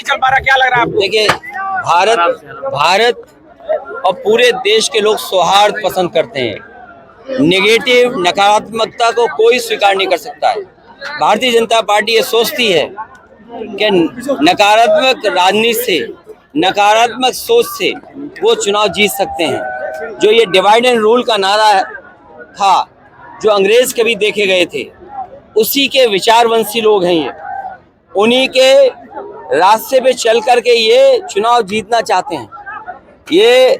चल पा रहा, क्या लग रहा है आपको? देखिए, भारत और पूरे देश के लोग सौहार्द पसंद करते हैं। नेगेटिव, नकारात्मकता को कोई स्वीकार नहीं कर सकता है। भारतीय जनता पार्टी ये सोचती है कि नकारात्मक राजनीति से, नकारात्मक सोच से वो चुनाव जीत सकते हैं। जो ये डिवाइड एंड रूल का नारा था, जो अंग्रेज कभी देखे गए थे, उसी के विचारवंशी लोग हैं ये। उन्हीं के रास्ते पे चल करके ये चुनाव जीतना चाहते हैं। ये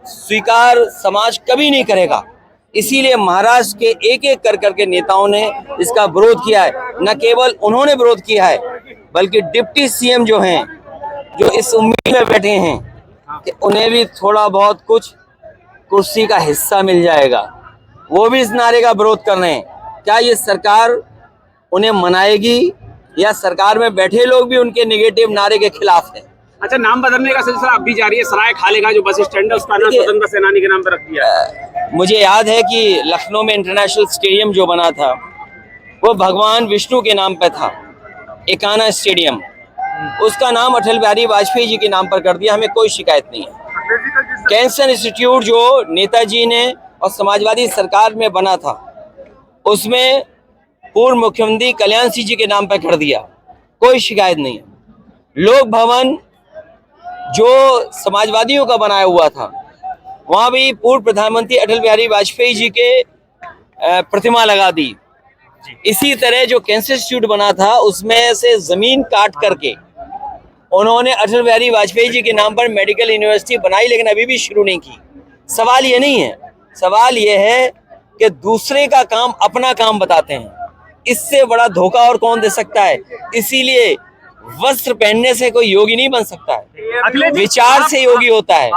स्वीकार समाज कभी नहीं करेगा। इसीलिए महाराष्ट्र के एक एक कर करके नेताओं ने इसका विरोध किया है। न केवल उन्होंने विरोध किया है, बल्कि डिप्टी सीएम जो हैं, जो इस उम्मीद में बैठे हैं कि उन्हें भी थोड़ा बहुत कुछ कुर्सी का हिस्सा मिल जाएगा, वो भी इस नारे का विरोध कर रहे हैं। क्या ये सरकार उन्हें मनाएगी, या सरकार में बैठे लोग भी उनके नेगेटिव नारे के खिलाफ है? अच्छा, नाम बदलने का सिलसिला अब भी जारी है। सराय खाले का जो बस स्टैंड है, उसका नाम स्वतंत्रता सेनानी के नाम पर रख दिया है। मुझे याद है कि लखनऊ में इंटरनेशनल स्टेडियम जो बना था, वो भगवान विष्णु के नाम पे था, एकाना स्टेडियम। उसका नाम अटल बिहारी वाजपेयी जी के नाम पर कर दिया। हमें कोई शिकायत नहीं है। कैंसर इंस्टीट्यूट जो नेताजी ने और समाजवादी सरकार में बना था, उसमें पूर्व मुख्यमंत्री कल्याण सिंह जी के नाम पर कर दिया, कोई शिकायत नहीं है। लोक भवन जो समाजवादियों का बनाया हुआ था, वहां भी पूर्व प्रधानमंत्री अटल बिहारी वाजपेयी जी के प्रतिमा लगा दी। इसी तरह जो कैंसर इंस्टीट्यूट बना था, उसमें से जमीन काट करके उन्होंने अटल बिहारी वाजपेयी जी के नाम पर मेडिकल यूनिवर्सिटी बनाई, लेकिन अभी भी शुरू नहीं की। सवाल ये नहीं है, सवाल ये है कि दूसरे का काम अपना काम बताते हैं। इससे बड़ा धोखा और कौन दे सकता है? इसीलिए वस्त्र पहनने से कोई योगी नहीं बन सकता है, विचार से योगी होता है।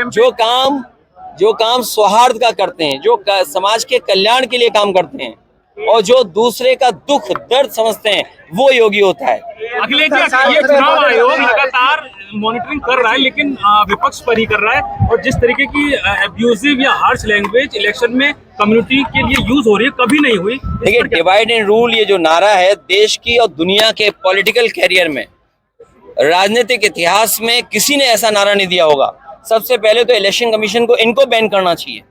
जो काम सौहार्द का करते हैं, जो समाज के कल्याण के लिए काम करते हैं, और जो दूसरे का दुख दर्द समझते हैं, वो योगी होता है। अखिलेश जी, ये चुनाव आयोग लगातार मॉनिटरिंग कर रहा है, लेकिन विपक्ष पर ही कर रहा है। और जिस तरीके की अब्यूजिव या हार्श लैंग्वेज इलेक्शन में कम्युनिटी के लिए यूज हो रही है, कभी नहीं हुई। देखिए, डिवाइड एंड रूल ये जो नारा है, देश की और दुनिया के पॉलिटिकल कैरियर में, राजनीतिक इतिहास में किसी ने ऐसा नारा नहीं दिया होगा। सबसे पहले तो इलेक्शन कमीशन को इनको बैन करना चाहिए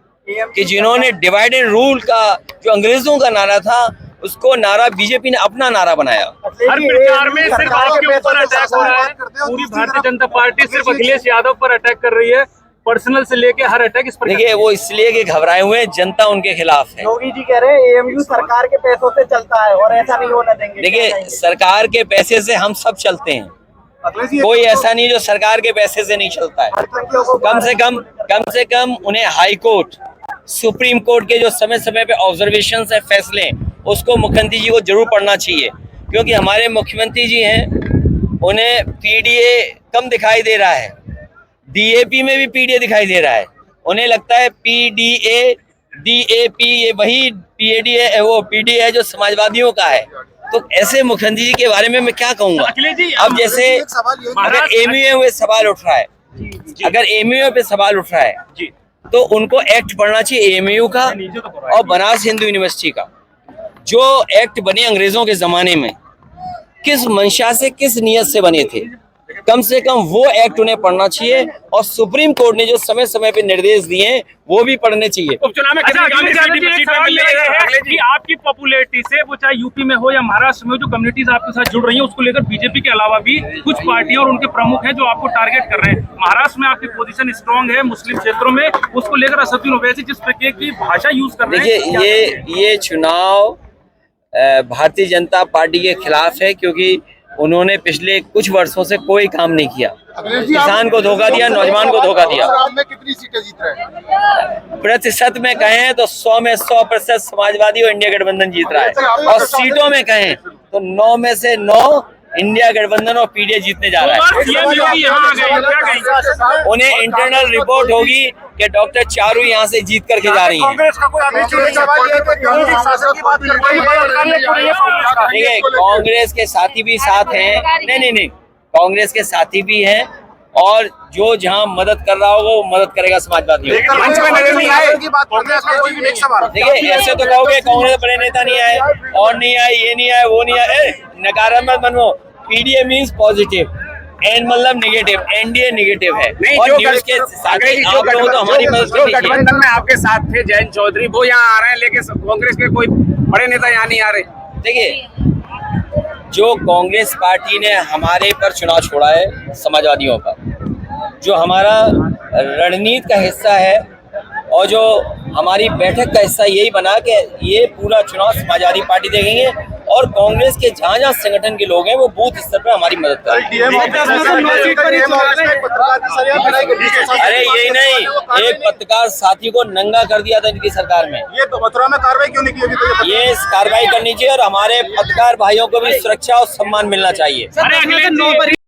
कि जिन्होंने डिवाइड एंड रूल का जो अंग्रेजों का नारा था, उसको नारा बीजेपी ने अपना नारा बनाया। हर प्रचार में सिर्फ आपके ऊपर अटैक हो रहा है। पूरी भारतीय जनता पार्टी सिर्फ अखिलेश यादव पर अटैक कर रही है, पर्सनल से लेके हर अटैक इस पर। देखिए, वो इसलिए कि घबराए हुए हैं, जनता उनके खिलाफ है। योगी जी कह रहे हैं एएमयू सरकार के पैसों से चलता है और ऐसा नहीं होने देंगे। देखिए, सरकार के पैसे से हम सब चलते हैं, कोई ऐसा नहीं जो सरकार के पैसे से नहीं चलता है। कम से कम उन्हें हाई कोर्ट, सुप्रीम कोर्ट के जो समय समय पे ऑब्जर्वेशन है, फैसले, उसको मुख्यमंत्री जी को जरूर पढ़ना चाहिए। क्योंकि हमारे मुख्यमंत्री जी हैं, उन्हें पीडीए कम दिखाई दे रहा है, डीएपी में भी पीडीए दिखाई दे रहा है। उन्हें लगता है पीडीए डीएपी ये वही पीडीए है, वो पीडीए है जो समाजवादियों का है। तो ऐसे मुख्यमंत्री जी के बारे में मैं क्या कहूँगा? अब जैसे अगर एमयूए में सवाल उठ रहा है, अगर एमयूए पे सवाल उठ रहा है, तो उनको एक्ट पढ़ना चाहिए एमयू का और बनारस हिंदू यूनिवर्सिटी का। जो एक्ट बने अंग्रेजों के जमाने में, किस मंशा से, किस नियत से बने थे, कम से कम वो एक्ट उन्हें पढ़ना चाहिए। और सुप्रीम कोर्ट ने जो समय समय पे निर्देश दिए हैं, वो भी पढ़ने चाहिए। उपचुनाव में कि आपकी पॉपुलैरिटी से, वो चाहे यूपी में हो या महाराष्ट्र में, जो कम्युनिटीज आपके साथ जुड़ रही हैं, उसको लेकर बीजेपी के अलावा भी कुछ पार्टियां और उनके प्रमुख हैं जो आपको टारगेट कर रहे हैं। महाराष्ट्र में आपकी पोजीशन स्ट्रांग है, मुस्लिम क्षेत्रों में, उसको लेकर असदुद्दीन ओवैसी जिस प्रकार की भाषा यूज कर रहे हैं। देखिए, ये चुनाव भारतीय जनता पार्टी के खिलाफ है, क्योंकि उन्होंने पिछले कुछ वर्षों से कोई काम नहीं किया। किसान को धोखा दिया, नौजवान को धोखा दिया। में कितनी सीटें जीत रहे हैं? प्रतिशत में कहें तो 100 में 100% समाजवादी और इंडिया गठबंधन जीत रहा है, और सीटों में कहें तो 9 में से 9 इंडिया गठबंधन और पीडीए जीतने जा रहा है। उन्हें इंटरनल रिपोर्ट होगी कि डॉक्टर चारू यहाँ से जीत करके जा रही हैं। देखिए, कांग्रेस के साथी भी साथ हैं, नहीं, कांग्रेस के साथी भी हैं, और जो जहां मदद कर रहा होगा वो मदद करेगा समाजवादी। देखिए, ऐसे तो कहोगे कांग्रेस बड़े नेता नहीं आए, और नहीं आए, ये नहीं आए, वो नहीं आए, नकारात्मक बनो। पीडीए मीन्स पॉजिटिव, एंड मतलब नेगेटिव, एनडीए नेगेटिव है। नहीं, और जो न्यूज के साथ ही जो आप लोगों तो हमारी मदद जो कीजिए। गठबंधन में आपके साथ थे जयंत चौधरी, वो यहाँ आ रहे हैं, लेकिन कांग्रेस के कोई बड़े नेता यहाँ नहीं आ रहे। देखिए, जो कांग्रेस पार्टी ने हमारे पर चुनाव छोड़ा है, समाजवादियों का, जो हमारा रणनीति का हिस्सा है और जो हमारी बैठक का हिस्सा यही बना कि ये पूरा चुनाव समाजवादी पार्टी देखेंगे और कांग्रेस के जहाँ जहाँ संगठन के लोग हैं वो बूथ स्तर पर हमारी मदद करेंगे। अरे यही नहीं, एक पत्रकार साथी को नंगा कर दिया था इनकी सरकार में। ये तो मथुरा में कार्रवाई क्यों नहीं की अभी? ये कार्रवाई करनी चाहिए और हमारे पत्रकार भाइयों को भी सुरक्षा और सम्मान मिलना चाहिए। अरे अखिलेश जी,